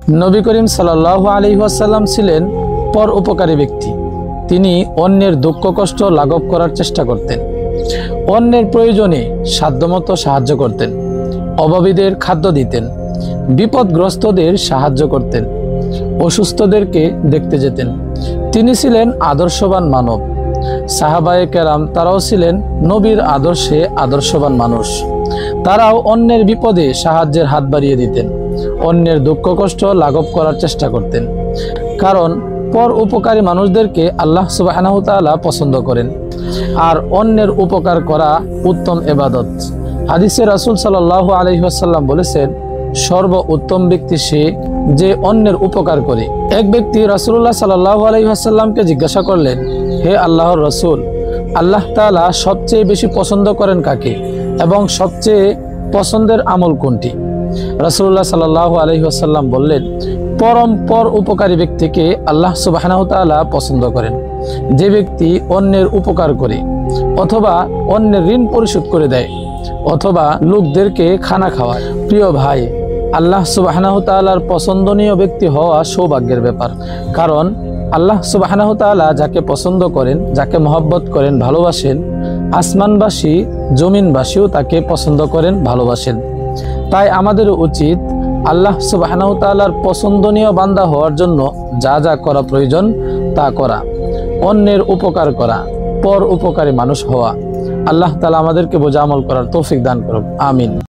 নবী করিম সাল্লাল্লাহু আলাইহি ওয়াসাল্লাম ছিলেন পর উপকারী ব্যক্তি। তিনি অন্যের দুঃখ কষ্ট লাঘব করার চেষ্টা করতেন, অন্যের প্রয়োজনে সাধ্যমতো সাহায্য করতেন, অভাবীদের খাদ্য দিতেন, বিপদগ্রস্তদের সাহায্য করতেন, অসুস্থদেরকে দেখতে যেতেন। তিনি ছিলেন আদর্শবান মানব। সাহাবায়ে কেরাম তারাও ছিলেন নবীর আদর্শে আদর্শবান মানুষ। তারাও অন্যের বিপদে সাহায্যের হাত বাড়িয়ে দিতেন, অন্যের দুঃখ কষ্ট লাঘব করার চেষ্টা করতেন। কারণ পর উপকারী মানুষদেরকে আল্লাহ সুবহানাহু ওয়া তাআলা পছন্দ করেন, আর অন্যের উপকার করা উত্তম ইবাদত। হাদিসে রাসূল সাল্লাল্লাহু আলাইহি ওয়াসাল্লাম বলেছেন, সর্ব উত্তম ব্যক্তি সে যে অন্যের উপকার করে। এক ব্যক্তি রাসূলুল্লাহ সাল্লাল্লাহু আলাইহি ওয়াসাল্লামকে জিজ্ঞাসা করলেন, হে আল্লাহর রাসূল, আল্লাহ তাআলা সবচেয়ে বেশি পছন্দ করেন কাকে এবং সবচেয়ে পছন্দের আমল কোনটি? রাসূলুল্লাহ সাল্লাল্লাহু আলাইহি ওয়াসাল্লাম বললেন, পর উপকারী ব্যক্তিকে আল্লাহ সুবহানাহু ওয়া তাআলা পছন্দ করেন। যে ব্যক্তি অন্যের উপকার করে, অথবা অন্যের ঋণ পরিশোধ করে দেয়, অথবা লোকদেরকে খানা খাওয়ায়। প্রিয় ভাই, আল্লাহ সুবহানাহু ওয়া তাআলার পছন্দনীয় ব্যক্তি হওয়া সৌভাগ্যের ব্যাপার। কারণ আল্লাহ সুবহানাহু ওয়া তাআলা যাকে পছন্দ করেন, যাকে মহব্বত করেন, ভালোবাসেন, আসমানবাসী জমিনবাসীও তাকে পছন্দ করেন, ভালোবাসেন। তাই আমাদের উচিত আল্লাহ সুবহানাহু ওয়া তাআলার পছন্দনীয় বান্দা হওয়ার জন্য যা যা করা প্রয়োজন তা করা, অন্যের উপকার করা, পর উপকারী মানুষ হওয়া। আল্লাহ তাআলা আমাদেরকে বোঝা আমল করার তৌফিক দান করুন। আমিন।